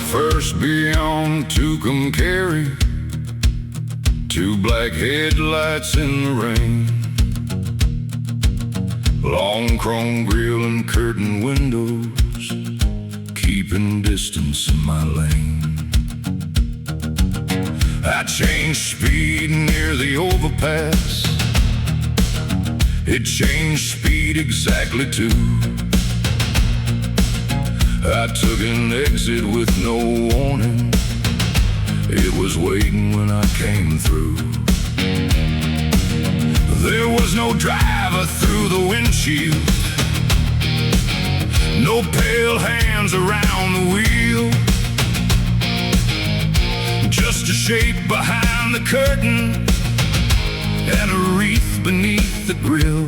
first beyond Tucumcari, two black headlights in the rain, long chrome grille and curtain windows, keeping distance in my lane. I changed speed near the overpass. It changed speed exactly too. I took an exit with no warning. It was waiting when I came through. There was no driver through the windshield, no pale hands around the wheel, just a shape behind the curtain and a wreath beneath the grill.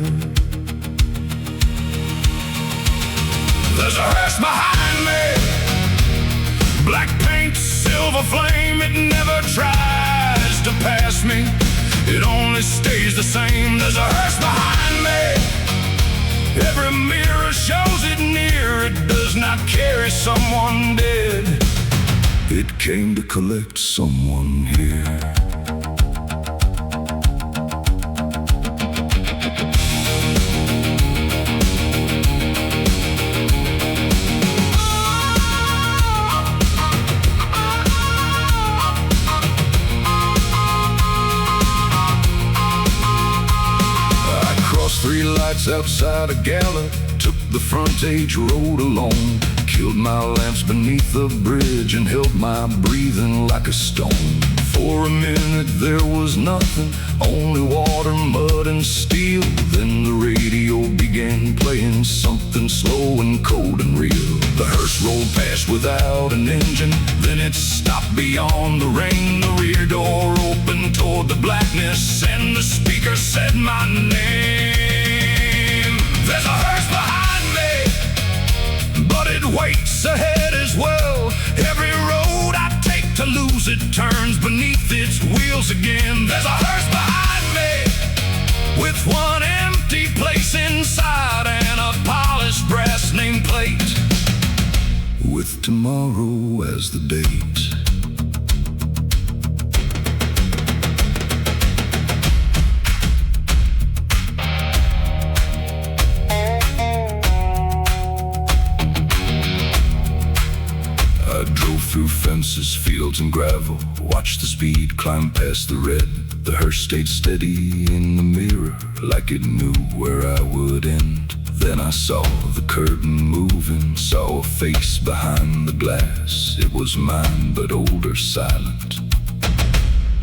There's a hearse behind me, black paint, silver flame. It never tries to pass me, it only stays the same. There's a hearse behind me, every mirror shows it near. It does not carry someone dead, it came to collect someone here. Three lights outside a gala, took the frontage road alone, killed my lamps beneath the bridge and held my breathing like a stone. For a minute there was nothing, only water, mud and steel. Then the radio began playing something slow and cold and real. The hearse rolled past without an engine, then it stopped beyond the rain. The rear door opened toward the blackness and the speaker said my name. There's a hearse behind me, but it waits ahead as well. Every road I take to lose it turns beneath its wheels again. There's a hearse behind me, with one empty place inside and a polished brass nameplate, with tomorrow as the date. I drove through fences, fields and gravel, watched the speed climb past the red. The hearse stayed steady in the mirror, like it knew where I would end. Then I saw the curtain moving, saw a face behind the glass. It was mine, but older, silent,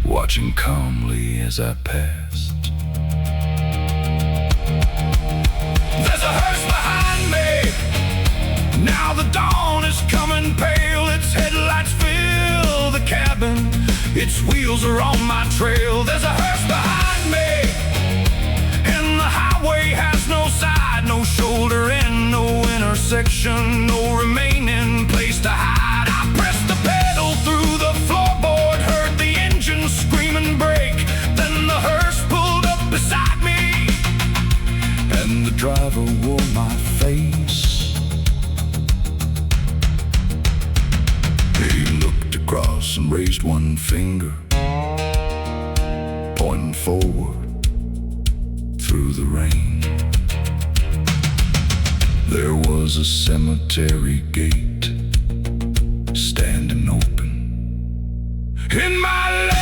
watching calmly as I passed. There's a hearse behind me, now the dawn is coming pale. Its headlights fill the cabin, its wheels are on my trail. There's a hearse behind me, and the highway has no side, no shoulder and no intersection, no remaining place to hide. I pressed the pedal through the floorboard, heard the engine scream and brake. Then the hearse pulled up beside me, and the driver wore my face. He looked across and raised one finger, pointing forward through the rain. There was a cemetery gate standing open in my lane.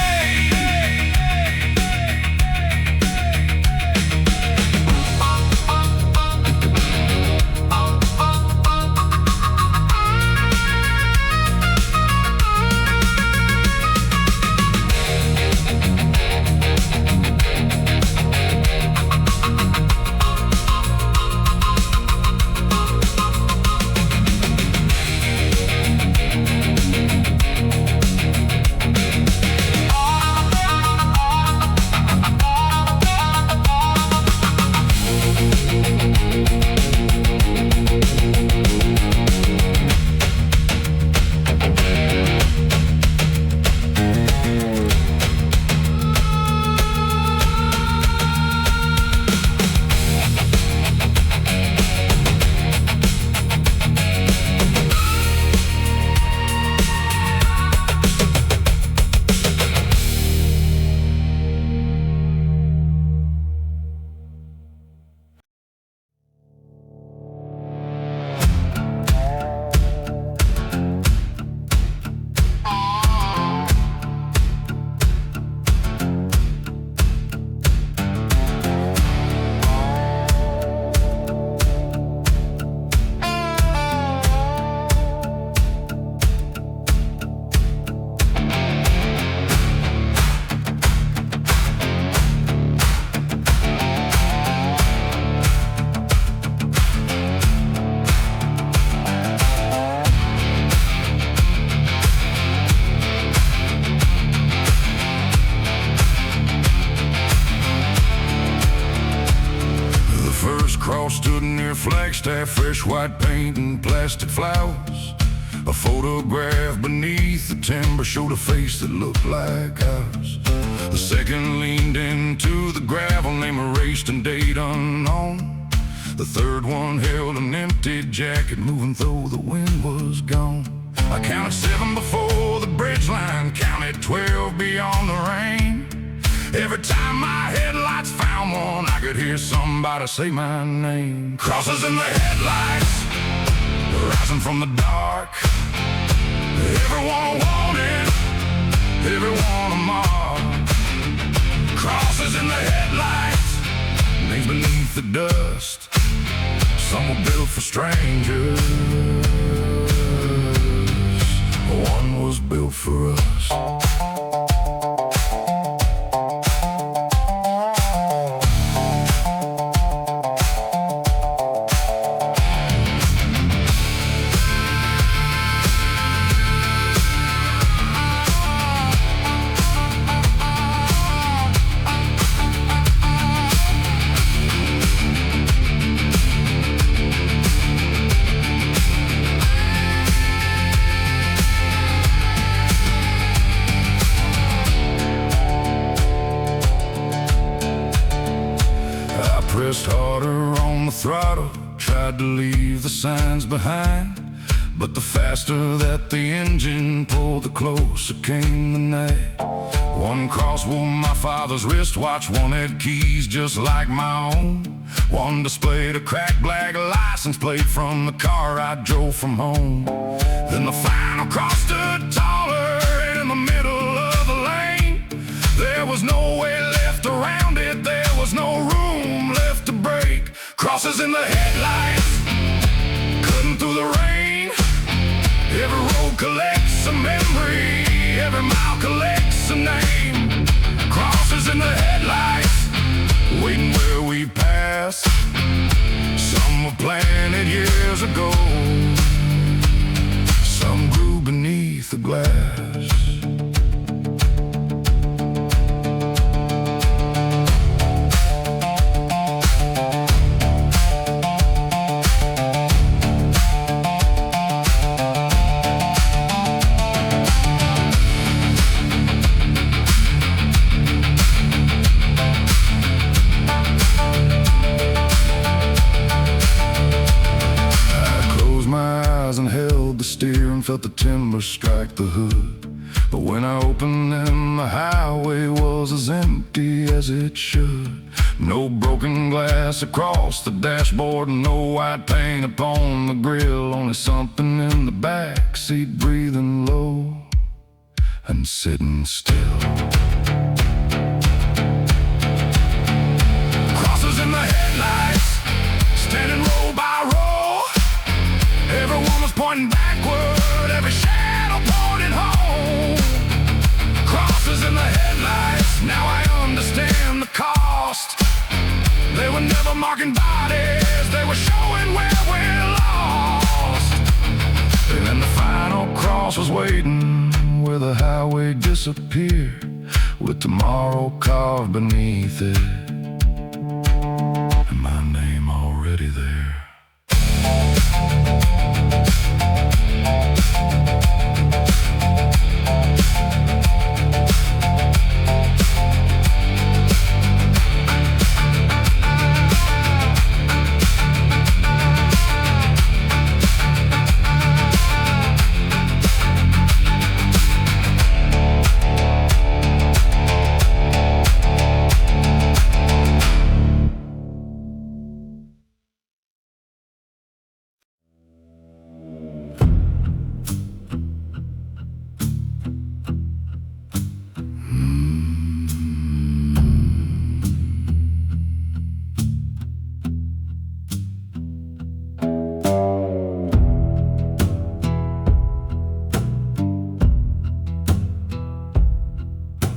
flagstaff, fresh white paint and plastic flowers. A photograph beneath the timber showed a face that looked like ours. The second leaned into the gravel, name erased and date unknown. The third one held an empty jacket, moving though the wind was gone. I counted 7 before the bridge line, counted 12 beyond the rain. Every time my headlights found one, I could hear somebody say my name. Crosses in the headlights, rising from the dark. Everyone wanted, everyone a mark. Crosses in the headlights, names beneath the dust. Some were built for strangers, one was built for us. Pressed harder on the throttle, tried to leave the signs behind. But the faster that the engine pulled, the closer came the night. One cross wore my father's wristwatch, one had keys just like my own. One displayed a cracked black license plate from the car I drove from home. Then the final cross stood taller in the middle of the lane. There was no way left around it, there was no room left to break. Crosses in the headlights, cutting through the rain. Every road collects a memory, every mile collects a name. Crosses in the headlights, waiting where we pass. Some were planted years ago, some grew beneath the glass. And held the steer and felt the timber strike the hood. But when I opened them, the highway was as empty as it should. No broken glass across the dashboard, no white paint upon the grill. Only something in the back seat breathing low and sitting still. Crosses in the headlights, standing row by row. Everyone was pointing backward, every shadow pointed home. Crosses in the headlights, now I understand the cost. They were never marking bodies, they were showing where we're lost. And then the final cross was waiting where the highway disappeared, with tomorrow carved beneath it, and my name already there.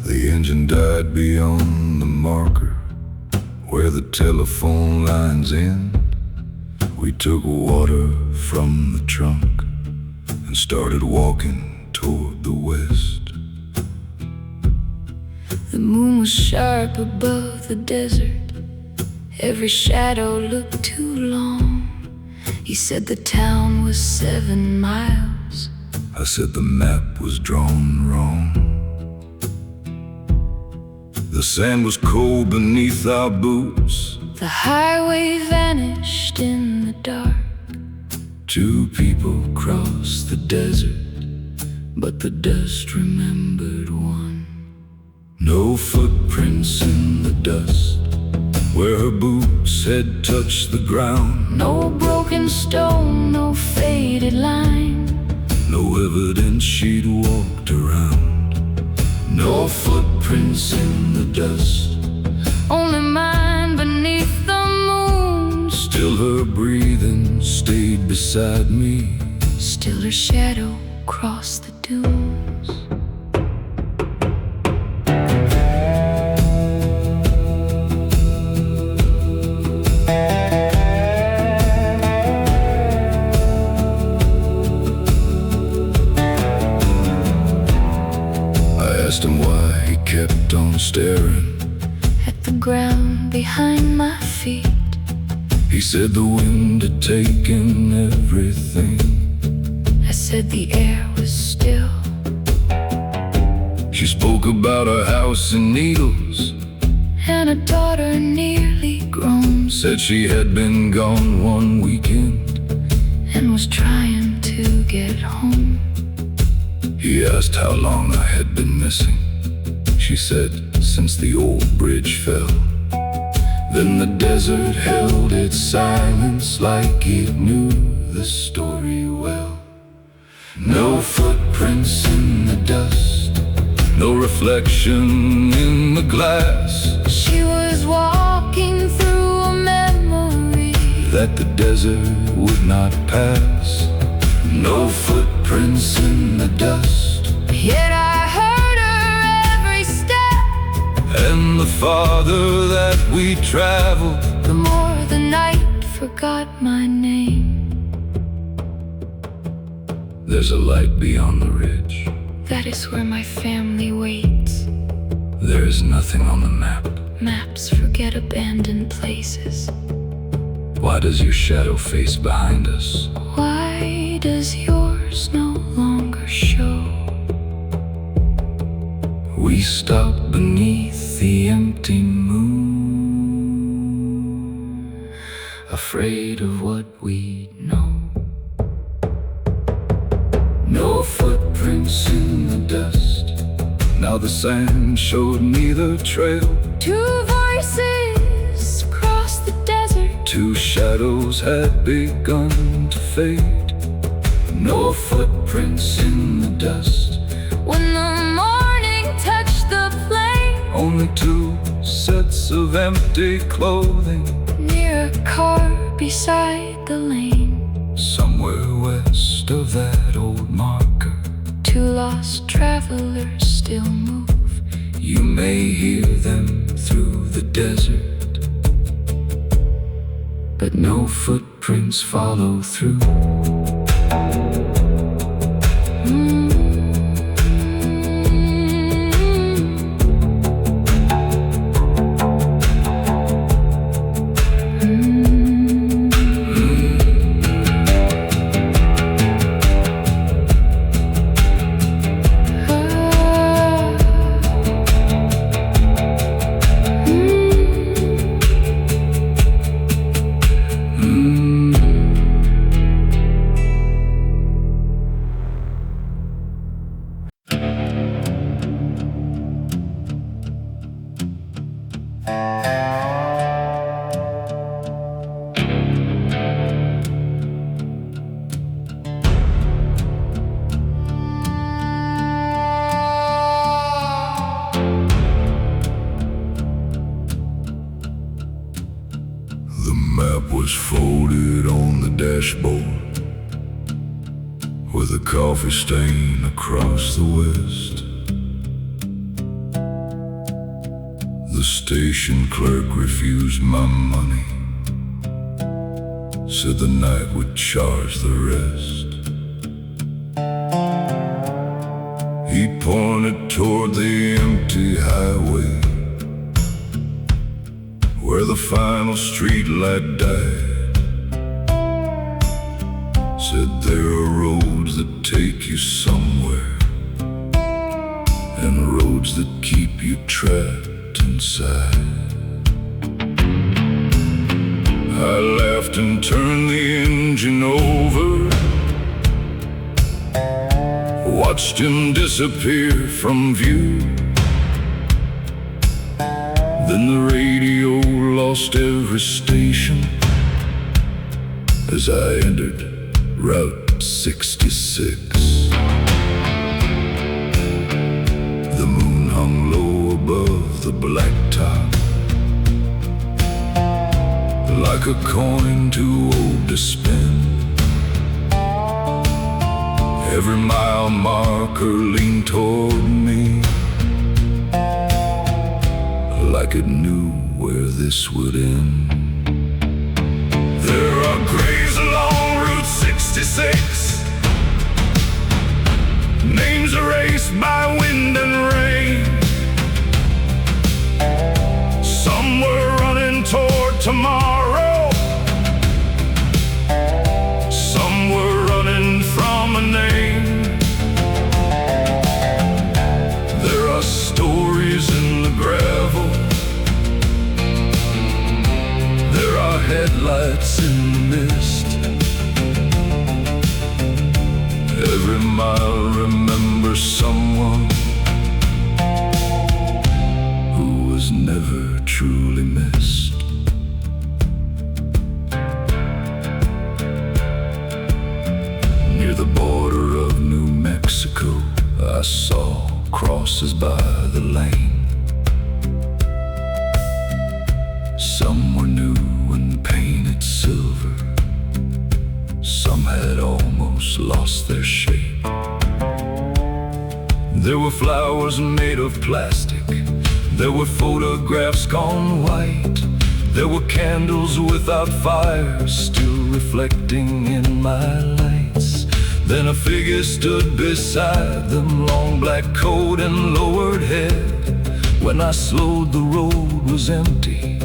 The engine died beyond the marker where the telephone lines end. We took water from the trunk and started walking toward the west. The moon was sharp above the desert. Every shadow looked too long. He said the town was 7 miles. I said the map was drawn wrong. The sand was cold beneath our boots. The highway vanished in the dark. 2 people crossed the desert, but the dust remembered one. No footprints in the dust where her boots had touched the ground. No broken stone, no faded line. No evidence she'd walked around. No footprints in the dust, only mine beneath the moon. Still her breathing stayed beside me. Still her shadow crossed the dunes. I asked him why he kept on staring at the ground behind my feet. He said the wind had taken everything. I said the air was still. She spoke about her house in Needles and a daughter nearly grown. Said she had been gone 1 weekend and was trying to get home. He asked how long I had been missing. She said, since the old bridge fell. Then the desert held its silence like it knew the story well. No footprints in the dust, no reflection in the glass. She was walking through a memory that the desert would not pass. No footprints in the dust, yet I heard her every step. And the farther that we traveled, the more the night forgot my name. There's a light beyond the ridge. That is where my family waits. There is nothing on the map. Maps forget abandoned places. Why does your shadow face behind us? Why does yours no longer show? We stopped beneath the empty moon, afraid of what we know. No footprints in the dust. Now the sand showed me the trail. 2 voices crossed the desert. 2 shadows had begun to fade. No footprints in the dust. When the morning touched the plain, only 2 sets of empty clothing near a car beside the lane. Somewhere west of that old marker, 2 lost travelers still move. You may hear them through the desert, but no footprints follow through. The map was folded on the dashboard with a coffee stain across the west. The station clerk refused my money, said the night would charge the rest. He pointed toward the empty highway where the final street light died. Said there are roads that take you somewhere, and roads that keep you trapped inside. I laughed and turned the engine over, watched him disappear from view. Then the radio lost every station as I entered Route 66. The moon hung low above the blacktop, like a coin too old to spin. Every mile marker leaned toward me, like it knew where this would end. There are graves along Route 66, names erased by wind and rain. Some were running toward tomorrow, some were running from a name. There are stories in the gravel, there are headlights in the mist. Every mile remembers someone who was never truly missed. Near the border of New Mexico, I saw crosses by the lane. Some were new and painted silver, some had almost lost their shape. There were flowers made of plastic, there were photographs gone white, there were candles without fire still reflecting in my lights. Then a figure stood beside them, long black coat and lowered head. When I slowed, the road was empty,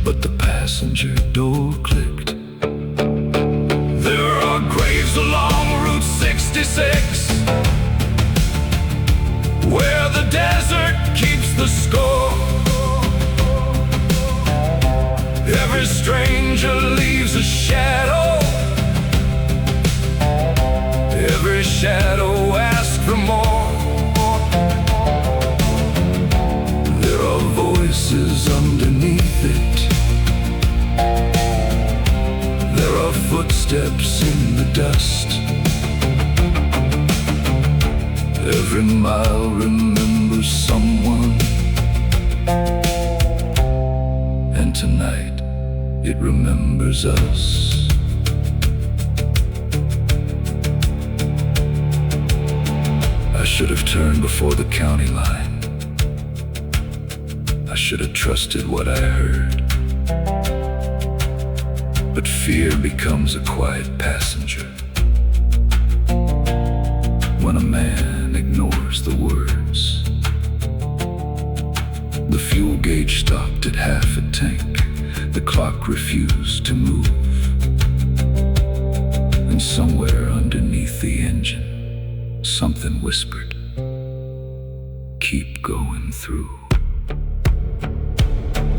but the passenger door clicked. There are graves along Route 66, where the desert keeps the score. Every stranger leaves a shadow, every shadow asks for more. There are voices underneath it, there are footsteps in the dust. Every mile remembers someone, and tonight it remembers us. I should have turned before the county line. I should have trusted what I heard. But fear becomes a quiet passenger when a man ignores the words. The fuel gauge stopped at half a tank. The clock refused to move. And somewhere underneath the engine, something whispered, "Keep going through."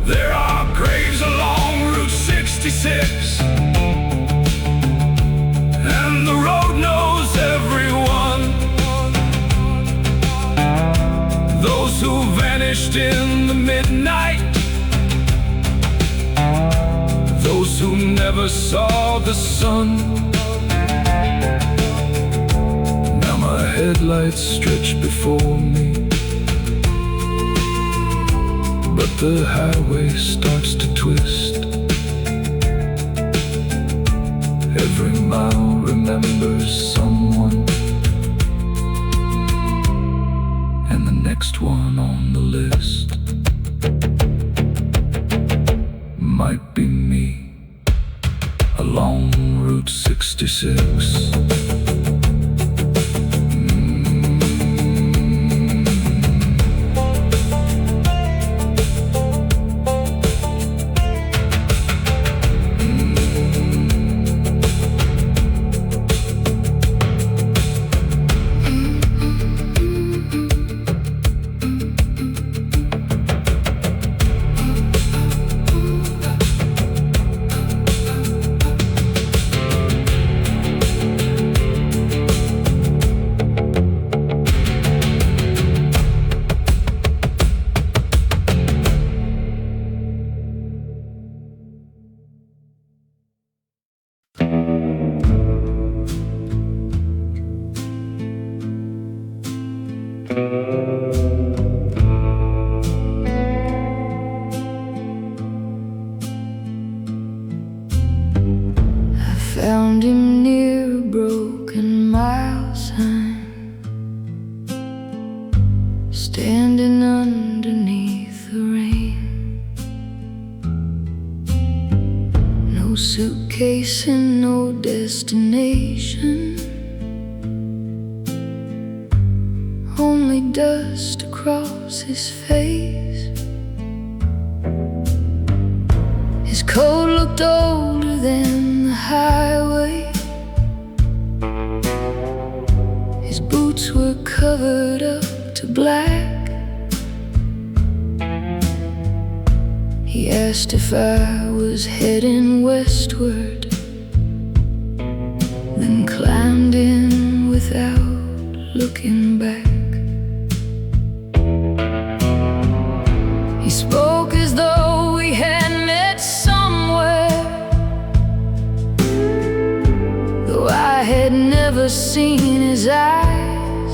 There are graves along Route 66, and the road knows everyone. Those who vanished in the midnight, those who never saw the sun. Now my headlights stretch before me, but the highway starts to twist. Every mile remembers someone, and the next one on the list might be me along Route 66. found him near a broken mile sign, standing underneath the rain. No suitcase and no destination, only dust across his face. His coat looked older than the highway. His boots were covered up to black. He asked if I was heading westward, then climbed in without looking back. He spoke as though we had met somewhere, though I had never seen his eyes.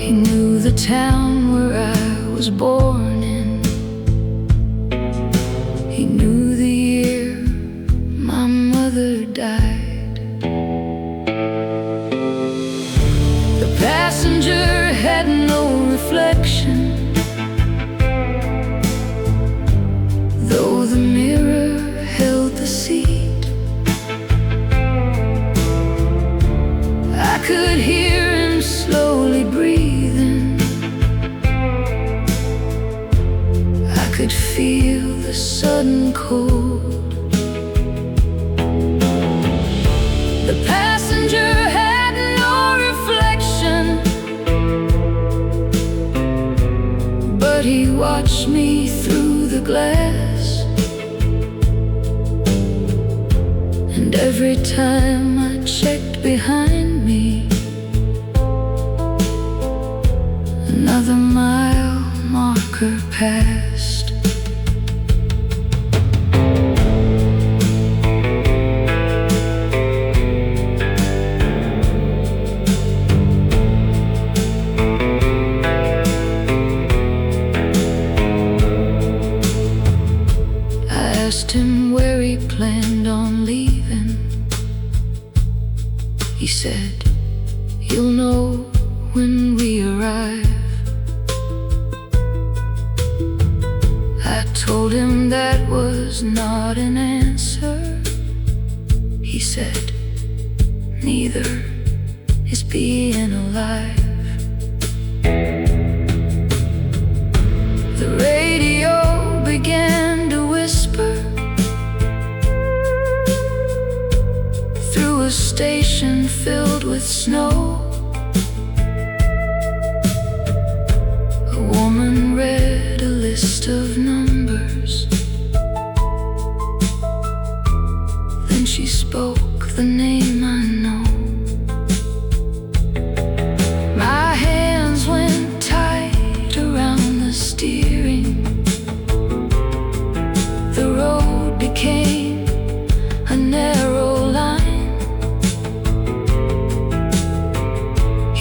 He knew the town where I was born in. He knew the year my mother died. The passenger had no reflection, though the mirror held the seat. I could hear him slowly breathing. I could feel the sudden cold. The passenger had no reflection, but he watched me through the glass. And every time I checked behind me, another mile marker passed. Asked him where he planned on leaving. He said, "You'll know when we arrive." I told him that was not an answer. He said, "Neither is being alive." The radio began to whisper through a station filled with snow. A woman read a list of numbers, then she spoke the name I know. My hands went tight around the steering. The road became a narrow line.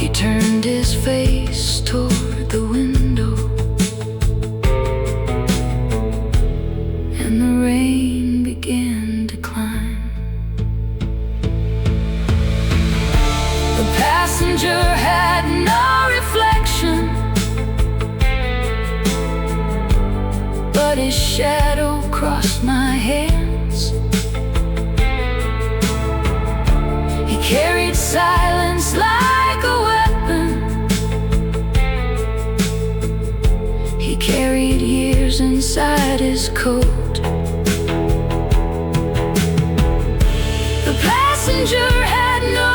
He turned his face toward the window, and the rain began to climb. The passenger had no reflection, but his shadow crossed my hands. He carried silence like a weapon. He carried years inside his coat. The passenger had no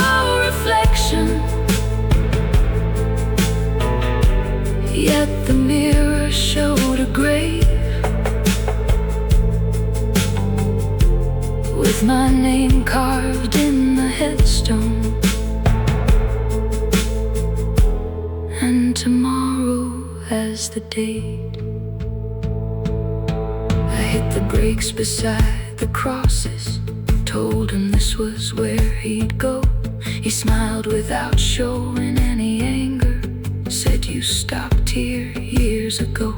reflection, yet the mirror showed a grave with my name carved in the headstone. And tomorrow as the date. I hit the brakes beside the crosses, told him this was where he'd go. He smiled without showing any anger, said you stopped here years ago.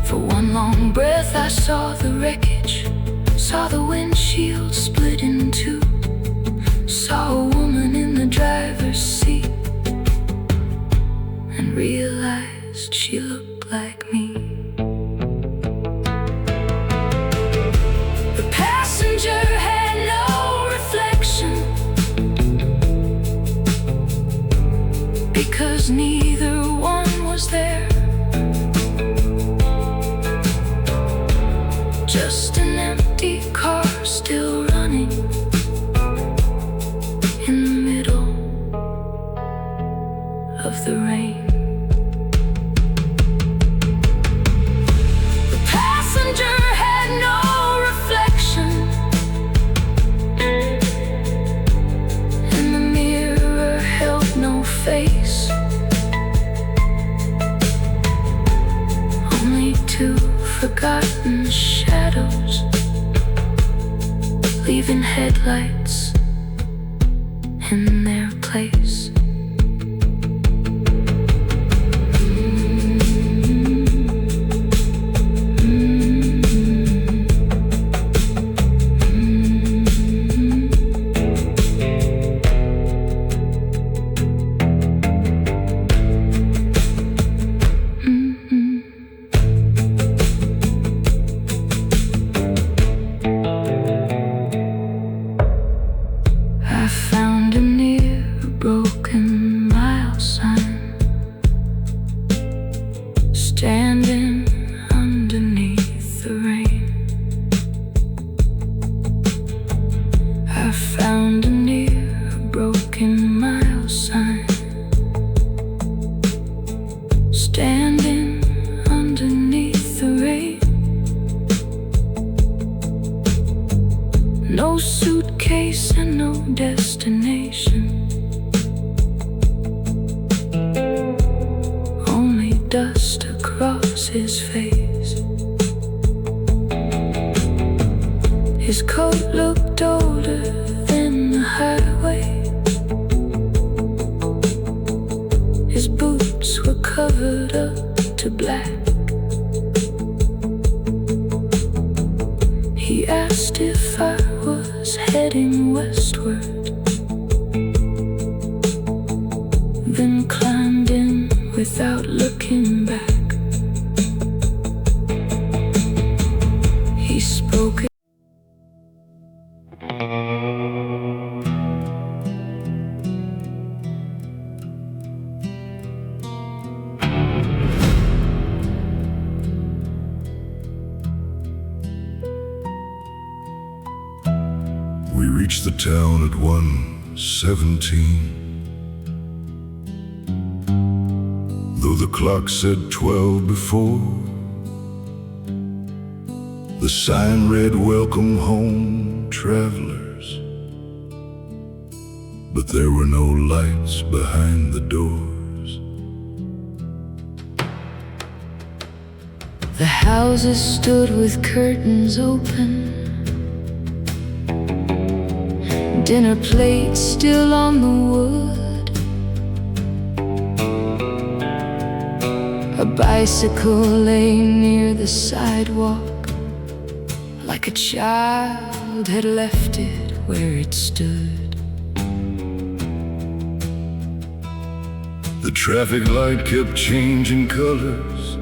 For one long breath I saw the wreckage, Saw the windshield split in two. Saw a woman in the driver's seat, and realized she looked like me. The passenger had no reflection, because neither one was there. Just an empty car still running in the middle of the rain. The passenger had no reflection, and the mirror held no face. Only two forgotten shadows, leaving headlights in their place. I found a near broken mile sign, standing underneath the rain. I found a near broken mile sign, standing underneath the rain. No suitcase and no destination, only dust across his face. His coat looked older than the highway. His boots were covered up to black. He asked if I was heading westward, then climbed in without looking back. He spoke. We reached the town at 1:17. Though the clock said 12 before, the sign read "Welcome home, travelers," but there were no lights behind the doors. The houses stood with curtains open, dinner plates still on the wood. A bicycle lay near the sidewalk, like a child had left it where it stood. The traffic light kept changing colors,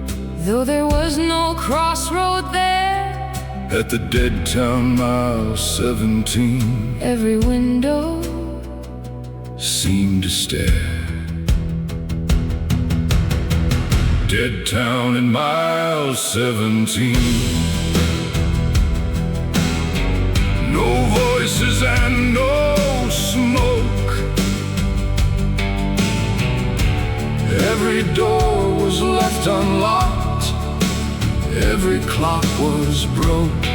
though there was no crossroad there. At the dead town mile 17, every window seemed to stare. Dead town in mile 17. No voices and no smoke. Every door was left unlocked, every clock was broke.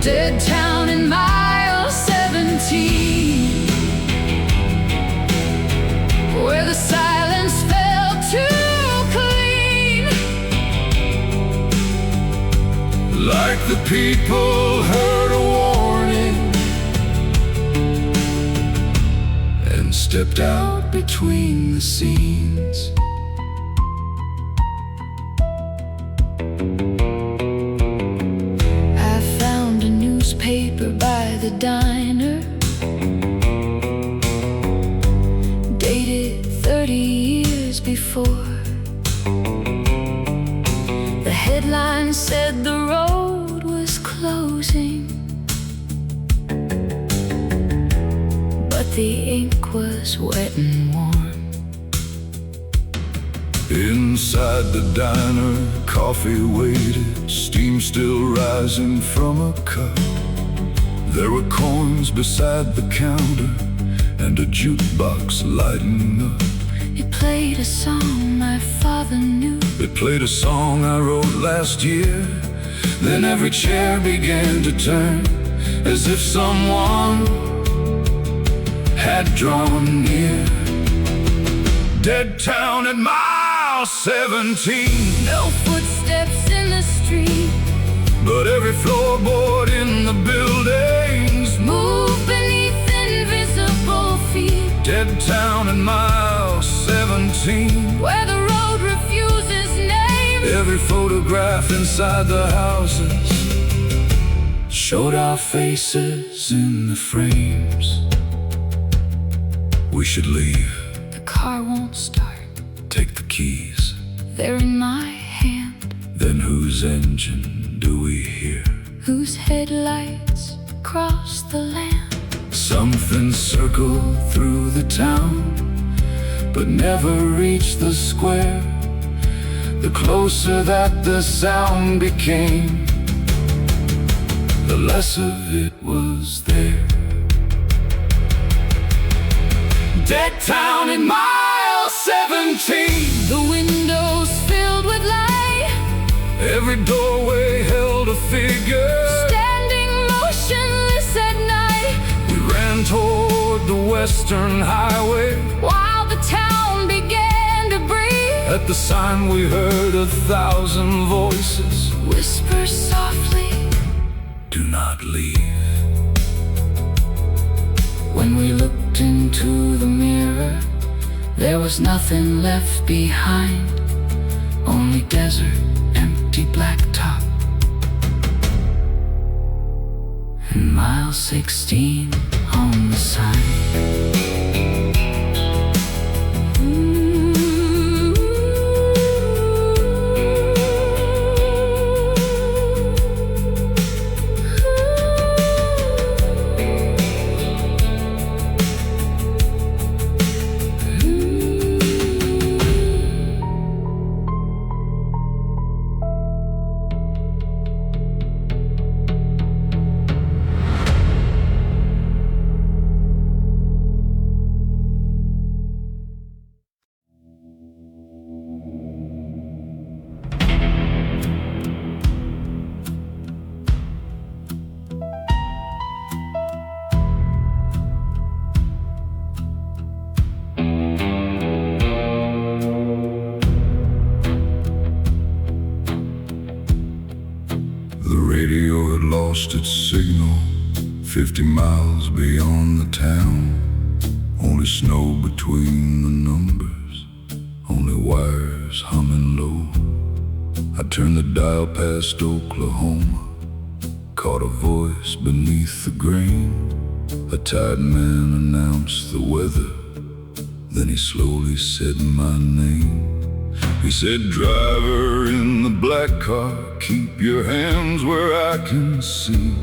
Dead town in mile 17, where the silence felt too clean. Like the people heard a warning and stepped out between the scenes. paper by the diner, dated 30 years before. The headline said the road was closing, but the ink was wet and warm. Inside the diner, coffee waited, steam still rising from a cup. There were coins beside the counter and a jukebox lighting up. It played a song my father knew. It played a song I wrote last year. Then every chair began to turn, as if someone had drawn near. Dead town at mile 17. No footsteps in the street, but every floorboard in the buildings moved beneath invisible feet. Dead town at mile 17, where the road refuses names. Every photograph inside the houses showed our faces in the frames. We should leave. The car won't start. Take the keys. They're in my hand. Then whose engine do we hear? Whose headlights cross the land? Something circled through the town, but never reached the square. The closer that the sound became, the less of it was there. Dead town in mile 17. The windows filled with light. Every doorway held a figure, standing motionless at night. We ran toward the western highway, while the town began to breathe. At the sign we heard 1,000 voices whisper softly, do not leave. When we looked into the mirror, there was nothing left behind, only desert, empty blacktop. And mile 16 on the sign. Lost its signal 50 miles beyond the town. Only snow between the numbers, only wires humming low. I turned the dial past Oklahoma, caught a voice beneath the grain. A tired man announced the weather, then he slowly said my name. He said, driver in the black car, keep your hands where I can see.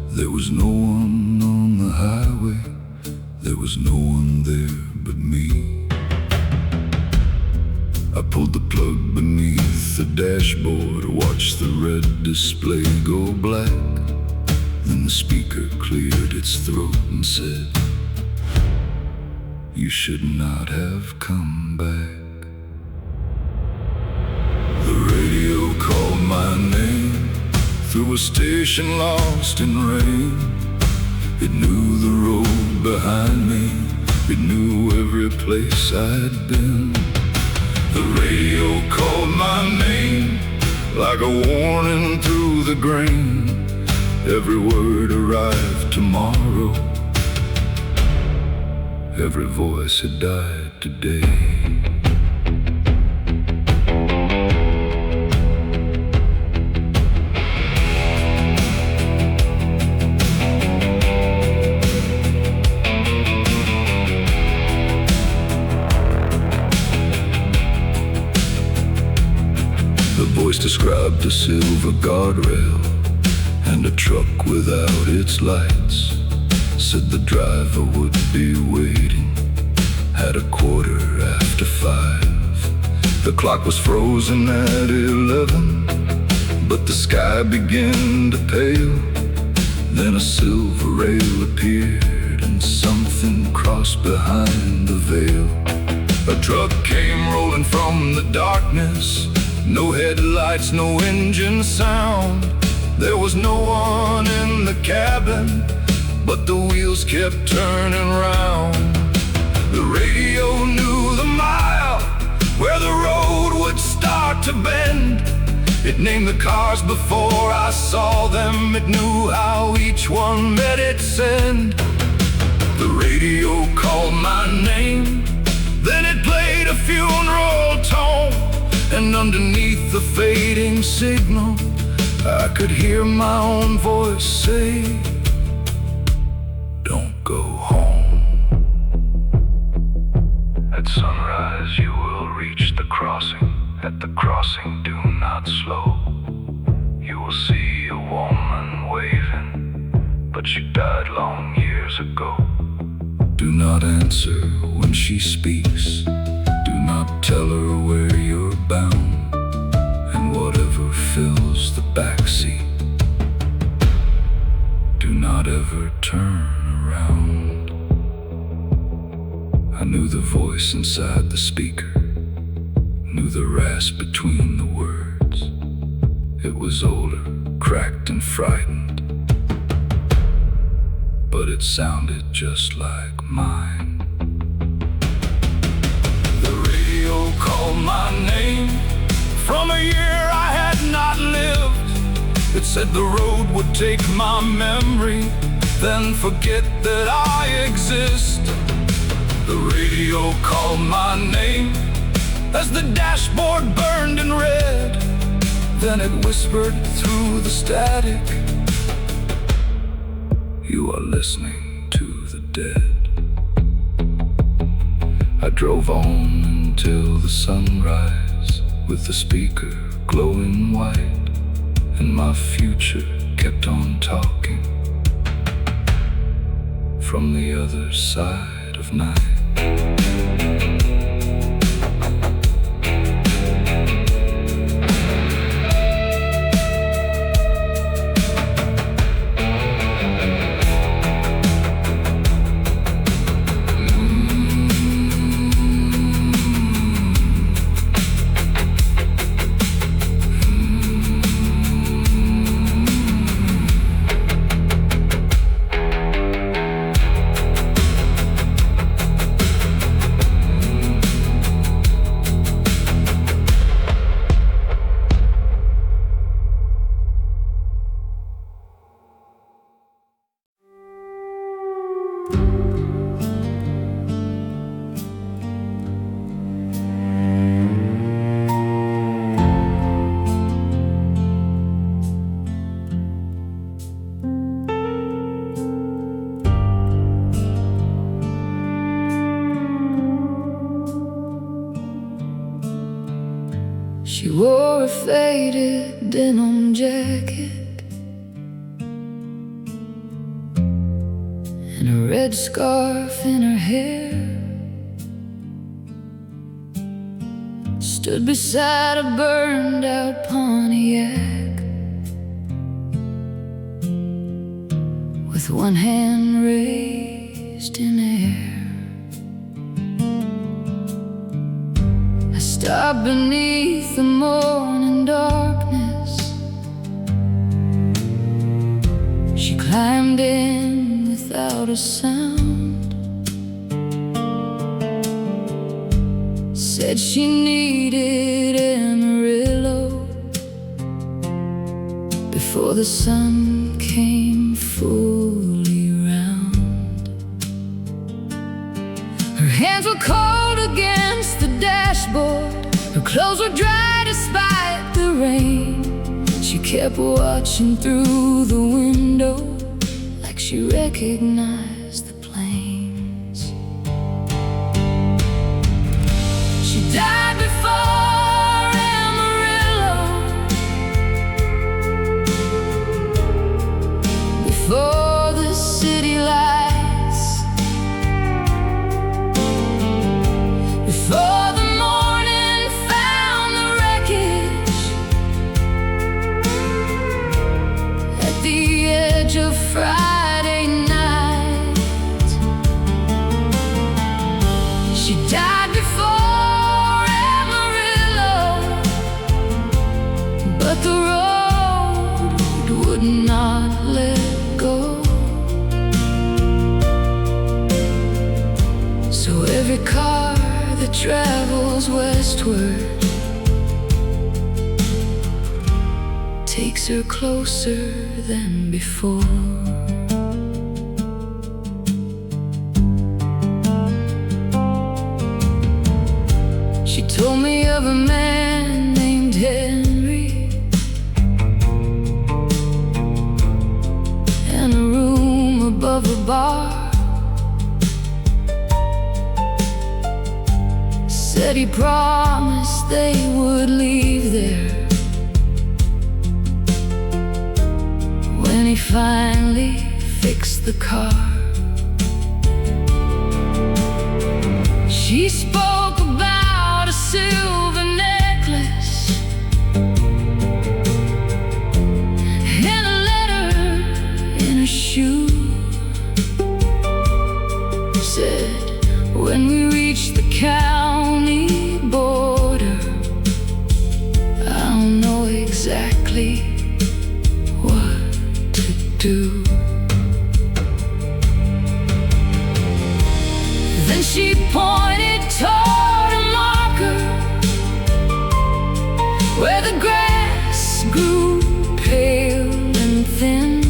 There was no one on the highway, there was no one there but me. I pulled the plug beneath the dashboard, watched the red display go black. Then the speaker cleared its throat and said, you should not have come back. The radio called my name through a station lost in rain. It knew the road behind me, it knew every place I'd been. The radio called my name like a warning through the grain. Every word arrived tomorrow, every voice had died today. described a silver guardrail and a truck without its lights. Said the driver would be waiting at 5:15. The clock was frozen at 11, but the sky began to pale. Then a silver rail appeared and something crossed behind the veil. A truck came rolling from the darkness, no headlights, no engine sound. There was no one in the cabin, but the wheels kept turning round. The radio knew the mile where the road would start to bend. It named the cars before I saw them. It knew how each one met its end. The radio called my name, then it played a funeral tone. And underneath the fading signal, I could hear my own voice say, "Don't go home. At sunrise you will reach the crossing. At the crossing, do not slow. You will see a woman waving, but she died long years ago. Do not answer when she speaks. Do not tell her where you're bound. And whatever fills the backseat, do not ever turn around." I knew the voice inside the speaker, knew the rasp between the words. It was older, cracked and frightened, but it sounded just like mine. The radio called my name from a year I had not lived. It said the road would take my memory, then forget that I exist. The radio called my name as the dashboard burned in red. Then it whispered through the static, "You are listening to the dead." I drove on until the sunrise, with the speaker glowing white, and my future kept on talking from the other side of night. She wore a faded denim jacket and a red scarf in her hair. Stood beside a burned out Pontiac with one hand raised in air. I stopped beneath the morning darkness. She climbed in without a sound, said she needed Amarillo before the sun came fully round. Her hands were cold against the dashboard, her clothes were dry despite the rain. She kept watching through the window like she recognized the planes. She died before Amarillo before the city lights, before the morning found the wreckage at the edge of Friday night. She died before Amarillo, but the road would not let go. So every car that travels westward takes her closer than before. She told me of a man named Henry and a room above a bar. Said he promised they would leave there when he finally fixed the car. She spoke about a silver necklace and a letter in her shoe. Said when we reach the county border, I'll know exactly what to do. Then she pointed toward a marker where the grass grew pale and thin.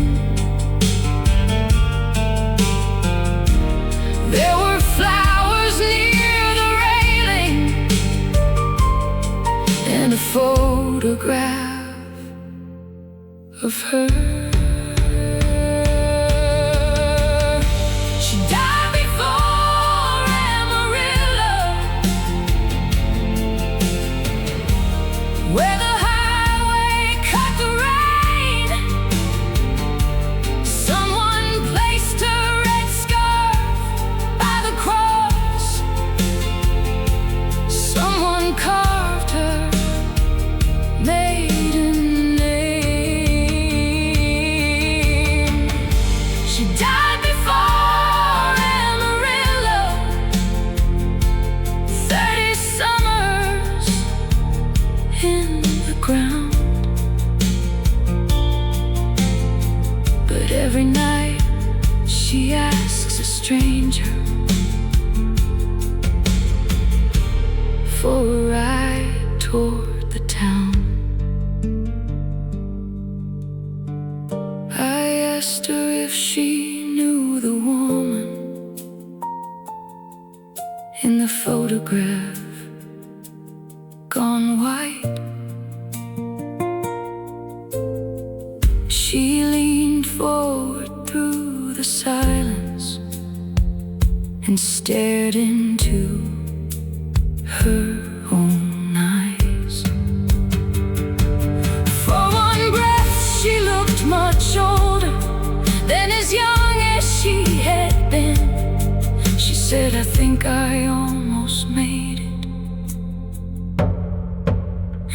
There were flowers near the railing and a photograph of her. She died before Amarillo, where the highway cut the rain. Someone placed a red scarf by the cross. Someone carved her maiden name. She died before Amarillo, 30 summers in the ground. But every night she asks a stranger for a ride toward the town. I asked her if she knew the woman in the photograph, gone white. She leaned forward through the silence and stared into her own eyes. For one breath she looked much older than as young as she had been. She said, I think I almost made it,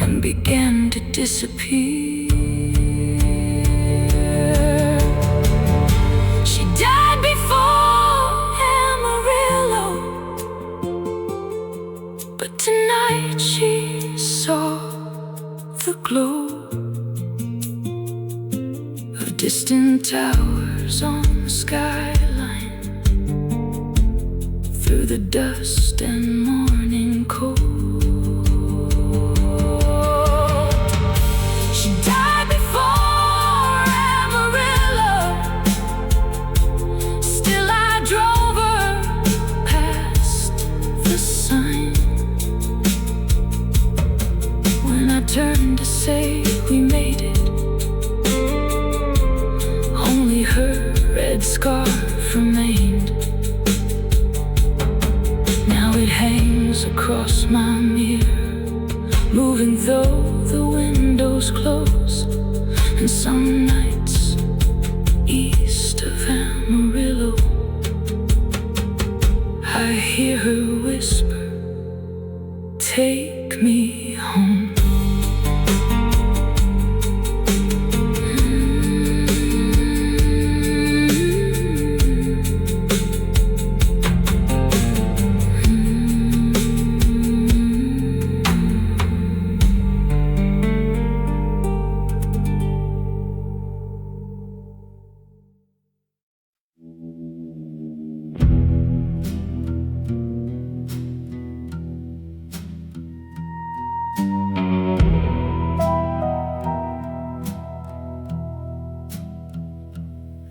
and began to disappear. She died before Amarillo, but tonight she saw the glow of distant towers on the skyline through the dust and morning cold. She died before Amarillo. Still I drove her past the sign. When I turned to say we made it, only her red scarf remained. Now it hangs across my mirror, moving though the windows close, and some nights east take me home.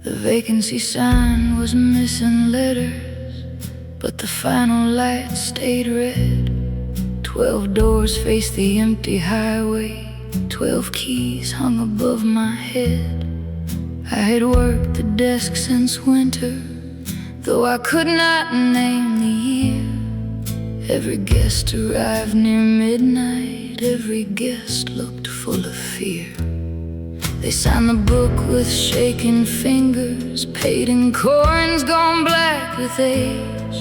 The vacancy sign was missing letters, but the final light stayed red. 12 doors faced the empty highway, 12 keys hung above my head. I had worked the desk since winter, though I could not name the year. Every guest arrived near midnight, every guest looked full of fear. They signed the book with shaking fingers, paid in coins gone black with age.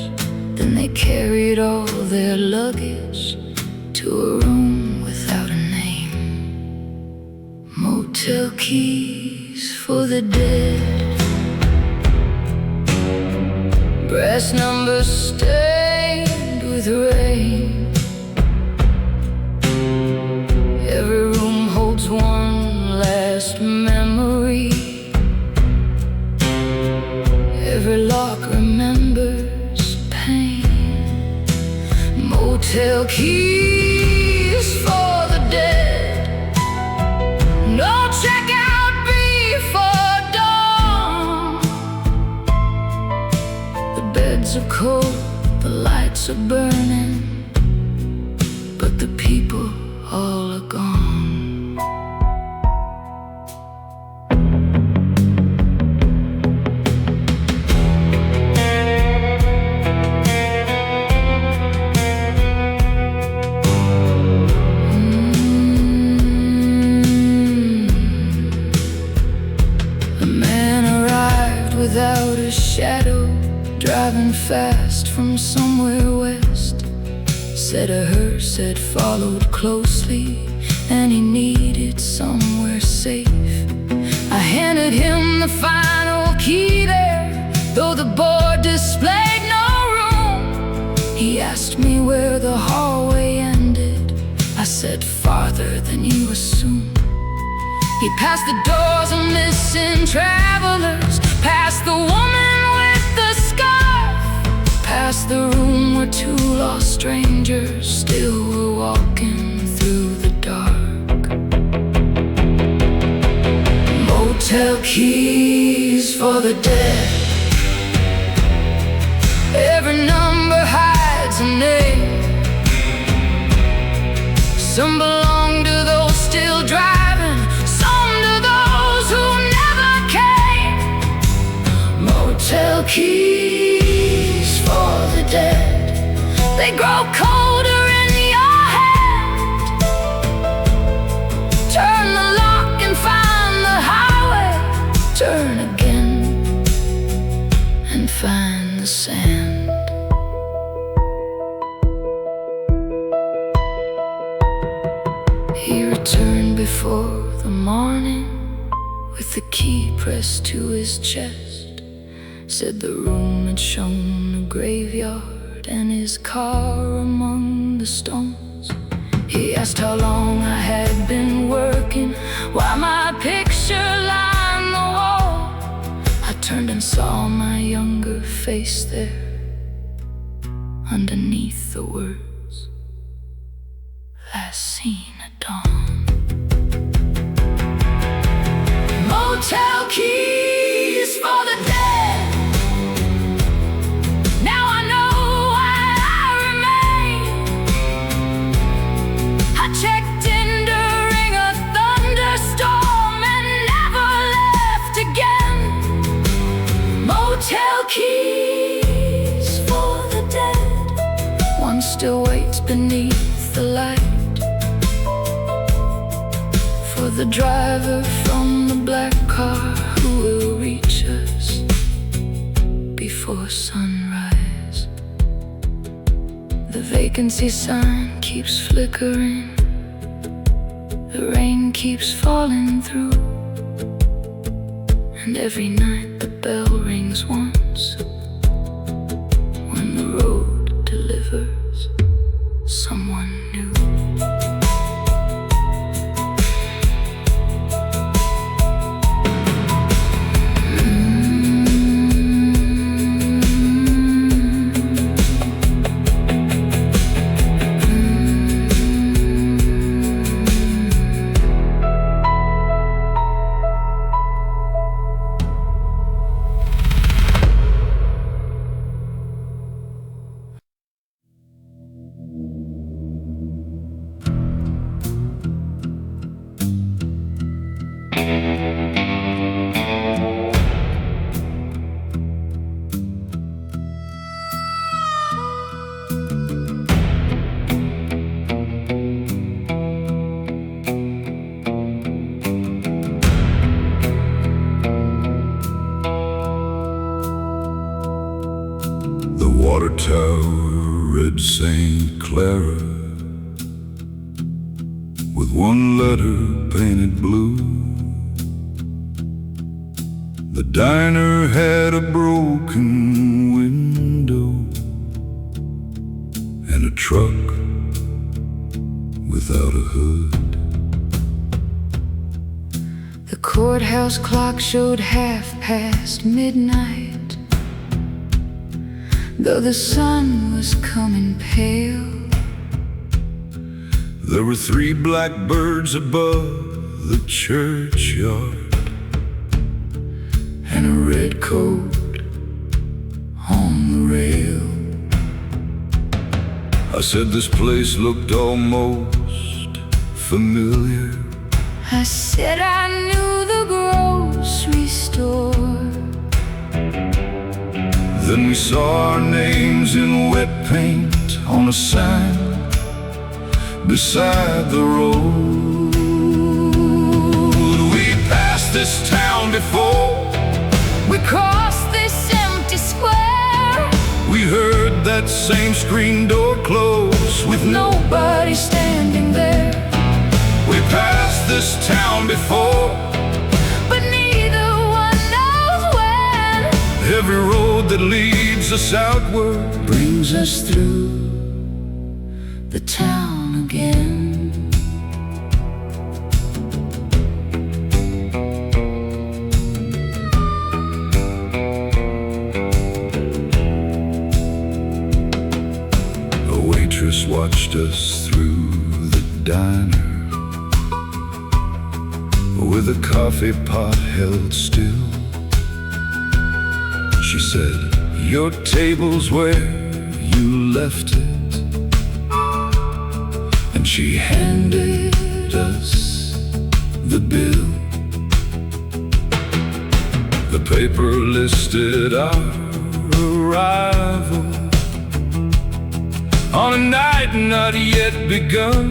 Then they carried all their luggage to a room without a name. Motel keys for the dead, brass numbers stained with rain. Every room holds one last memory, every lock remembers pain. Motel keys for the dead, no checkout before dawn. The beds are cold, the lights are burning, but the people all are gone. Without a shadow, driving fast from somewhere west. Said a hearse had followed closely, and he needed somewhere safe. I handed him the final key there, though the board displayed no room. He asked me where the hallway ended. I said farther than you assume. He passed the doors of missing travelers, past the woman with the scarf, past the room where two lost strangers still were walking through the dark. Motel keys for the dead, every number hides a name. Some belong to those still driving, some to those who never came. Motel keys for the dead, they grow colder in your hand. Turn the lock and find the highway, turn again and find the sand. He returned before the morning, with the key pressed to his chest. Said the room had shown a graveyard and his car among the stones. He asked how long I had been working, why my picture lined the wall. I turned and saw my younger face there, underneath the words, last seen at dawn. Motel keys for the dead, now I know why I remain. I checked in during a thunderstorm and never left again. Motel keys for the dead, one still waits beneath the light for the driver from the black car who will reach us before sunrise. The vacancy sign keeps flickering, the rain keeps falling through, and every night the bell rings once, when the road delivers someone new. Water tower, red St. Clara, with one letter painted blue. The diner had a broken window and a truck without a hood. The courthouse clock showed midnight, though the sun was coming pale. There were 3 blackbirds above the churchyard and a red coat on the rail. I said this place looked almost familiar. I said I knew the grocery store. Then we saw our names in wet paint on a sign beside the road. We passed this town before. We crossed this empty square. We heard that same screen door close with nobody standing there. We passed this town before, but neither one knows when. Every road that leads us outward brings us through the town again. A waitress watched us through the diner with a coffee pot held still. She said, "Your table's where you left it." And she handed us the bill. The paper listed our arrival on a night not yet begun.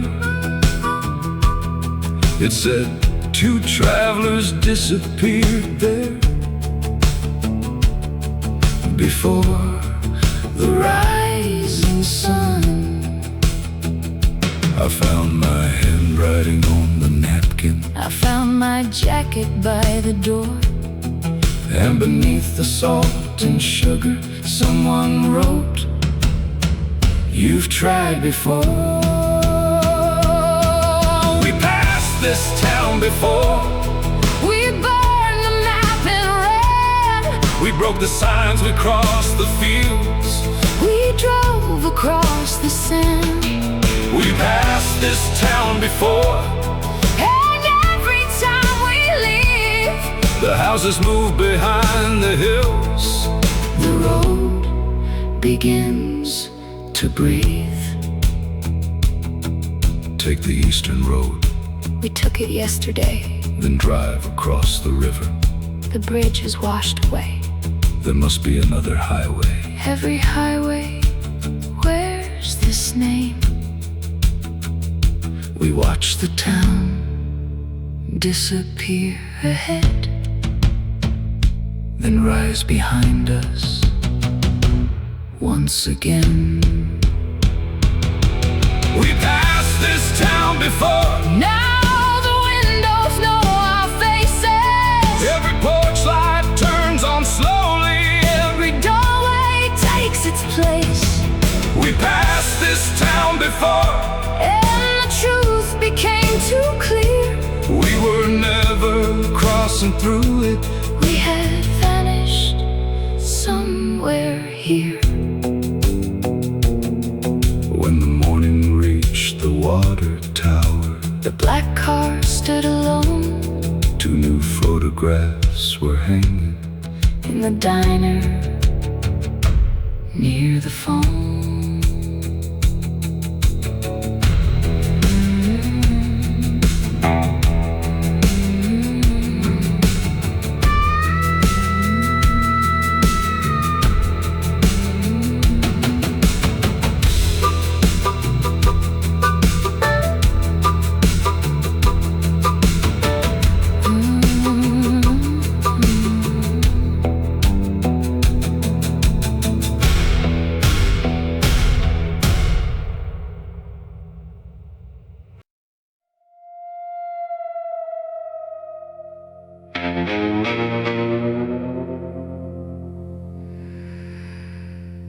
It said 2 travelers disappeared there before the rising sun. I found my handwriting on the napkin. I found my jacket by the door. And beneath the salt and sugar, someone wrote, "You've tried before." We passed this town before. We burned the map in red. We broke the signs, we crossed the fields. We drove across the sand. We passed this town before. And every time we leave, the houses move behind the hills. The road begins to breathe. Take the eastern road. We took it yesterday. Then drive across the river. The bridge is washed away. There must be another highway. Every highway wears this name. We watch the town disappear ahead, then rise behind us once again. We passed this town before. Now the windows know our faces. Every porch light turns on slowly. Every doorway takes its place. We passed this town before. And the truth became too clear. We were never crossing through it. We had vanished somewhere here. When the morning reached the water tower, The black car stood alone. 2 new photographs were hanging In the diner near the phone.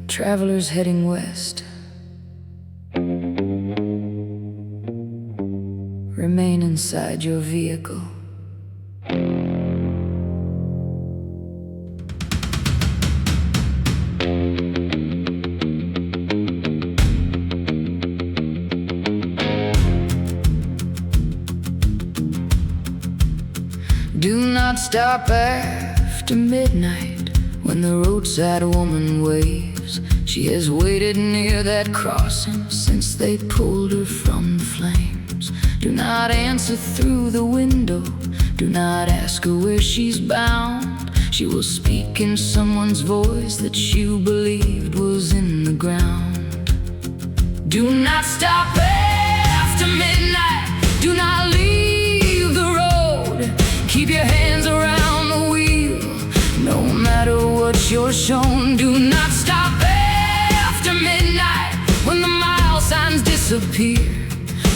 Travelers heading west, remain inside your vehicle. Do not stop after midnight when the roadside woman waves. She has waited near that crossing since they pulled her from the flames. Do not answer through the window. Do not ask her where she's bound. She will speak in someone's voice that you believed was in the ground. Do not stop after midnight. Do not leave the road. Keep your hands around the wheel. No matter what you're shown, do not stop after midnight when the mile signs disappear.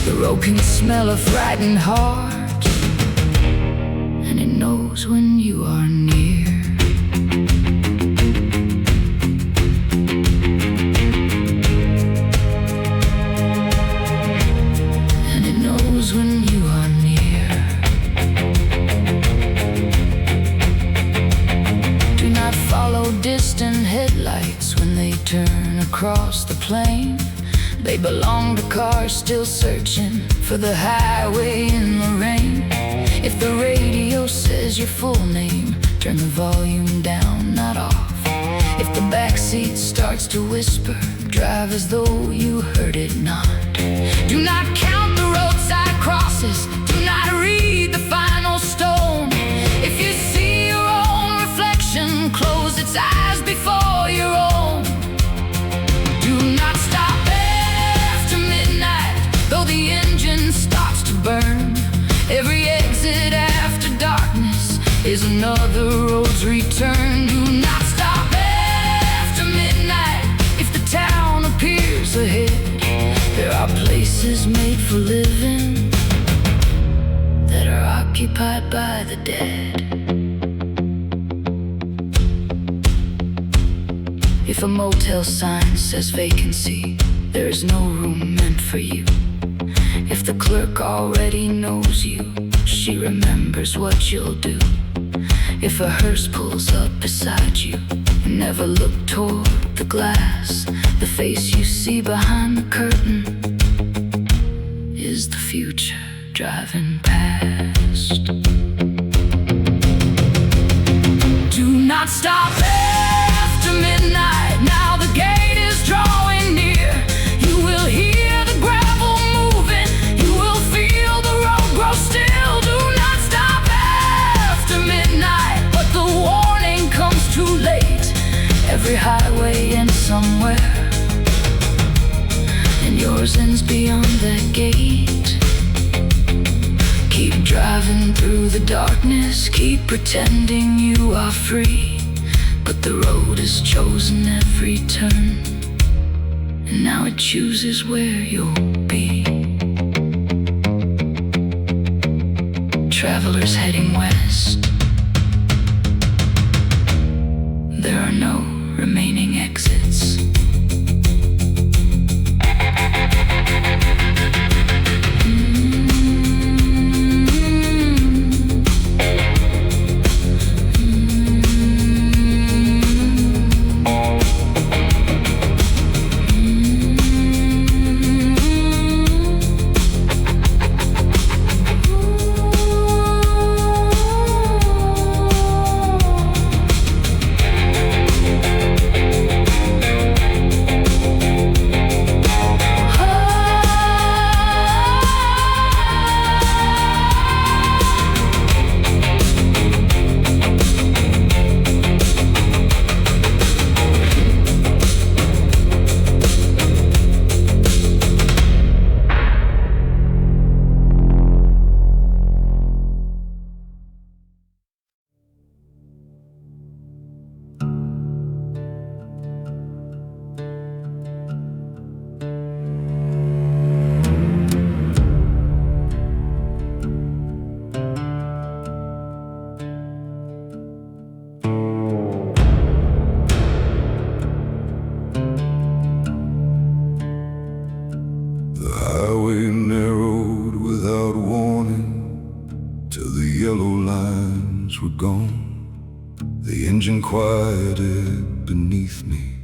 The road can smell a frightened heart, and it knows when you are near. And it knows when you are near. Do not follow distant headlights when they turn across the plain. They belong to cars still searching for the highway in the rain. If the radio says your full name, turn the volume down, not off. If the backseat starts to whisper, drive as though you heard it not. Do not count the roadside crosses. Do not read the final stone. If you see your own reflection, close its eyes before your own. Do not stop after midnight, though the engine starts to burn. Every exit after darkness is another road's return. Do not stop after midnight. If the town appears ahead, there are places made for living that are occupied by the dead. If a motel sign says vacancy, there is no room meant for you. If the clerk already knows you, she remembers what you'll do. If a hearse pulls up beside you, never look toward the glass. The face you see behind the curtain is the future driving past. Do not stop after midnight. Now the gate is drawing near. You will hear the gravel moving. You will feel the road grow still. Do not stop after midnight, but the warning comes too late. Every highway ends somewhere, and yours ends beyond that gate. Keep driving through the darkness. Keep pretending you are free, but the road is chosen every turn, and now it chooses where you'll be. Travelers heading west. There are no remaining exits. The engine quieted beneath me,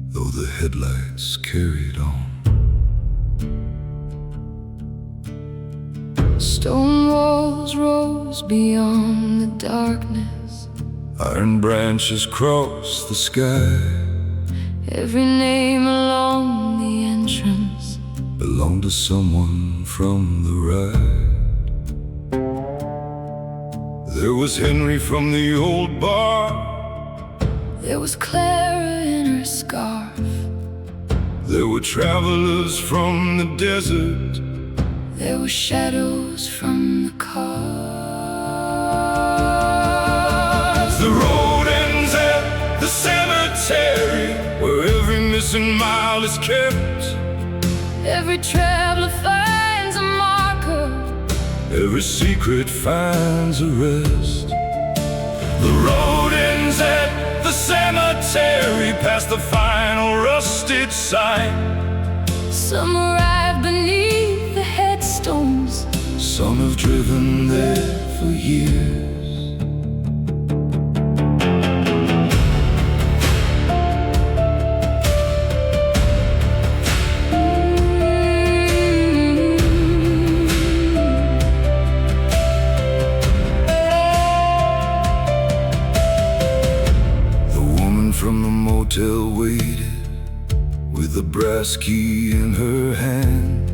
though the headlights carried on. Stone walls rose beyond the darkness. Iron branches crossed the sky. Every name along the entrance belonged to someone from the ride. There was Henry from the old bar. There was Clara in her scarf. There were travelers from the desert. There were shadows from the cars. The road ends at the cemetery, where every missing mile is kept. Every traveler finds a marker. Every secret finds a rest. The road ends at the cemetery, past the final rusted sign. Some arrive beneath the headstones. Some have driven there for years. Waited with a brass key in her hand.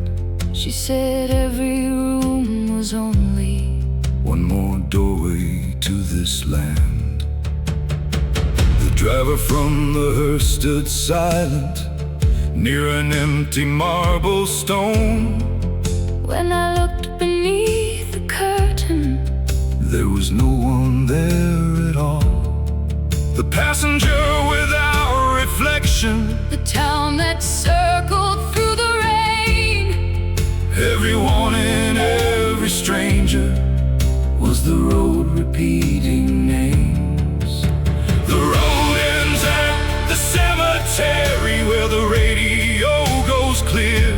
She said every room was only one more doorway to this land. The driver from the hearse stood silent near an empty marble stone. When I looked beneath the curtain, there was no one there at all. The passenger without reflection, the town that circled through the rain. Everyone and every stranger was the road repeating names. The road ends at the cemetery, where the radio goes clear.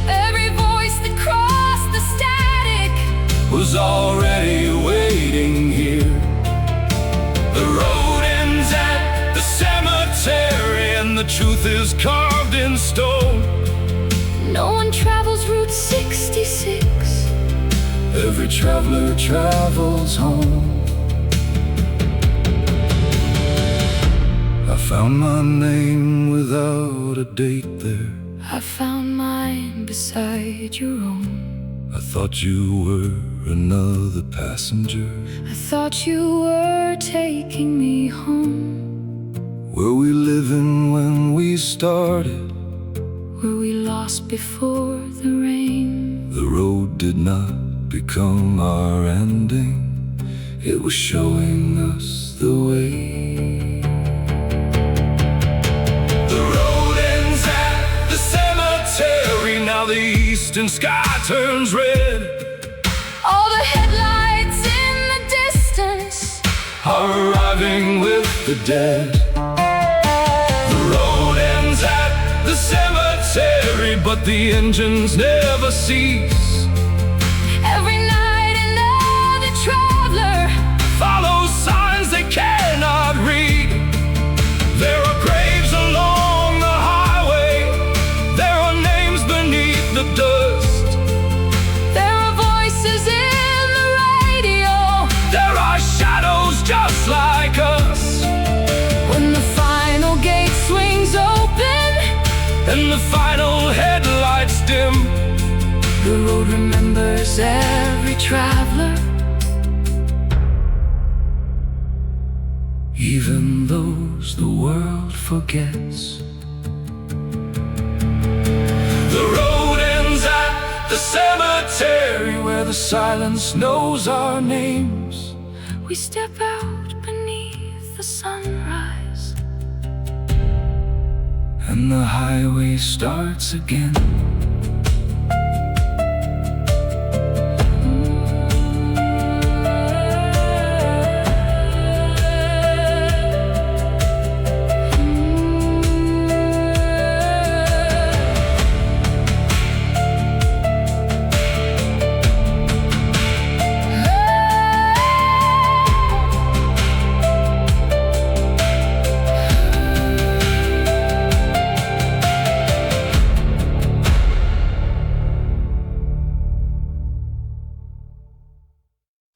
Every voice that crossed the static was already waiting here. The road ends at the cemetery, and the truth is carved in stone. No one travels Route 66. Every traveler travels home. I found my name without a date there. I found mine beside your own. I thought you were another passenger. I thought you were taking me home. Were we living when we started? Were we lost before the rain? The road did not become our ending. It was showing us the way. The road ends and sky turns red. All the headlights in the distance are arriving with the dead. The road ends at the cemetery, but the engines never cease. Every night another traveler follows signs they cannot read. There are graves along the highway, there are names beneath the dust. There are voices in the radio, there are shadows just like us. When the final gate swings open and the final headlights dim, the road remembers every traveler, even those the world forgets. The road ends at the cemetery where the silence knows our names. We step out beneath the sunrise, and the highway starts again.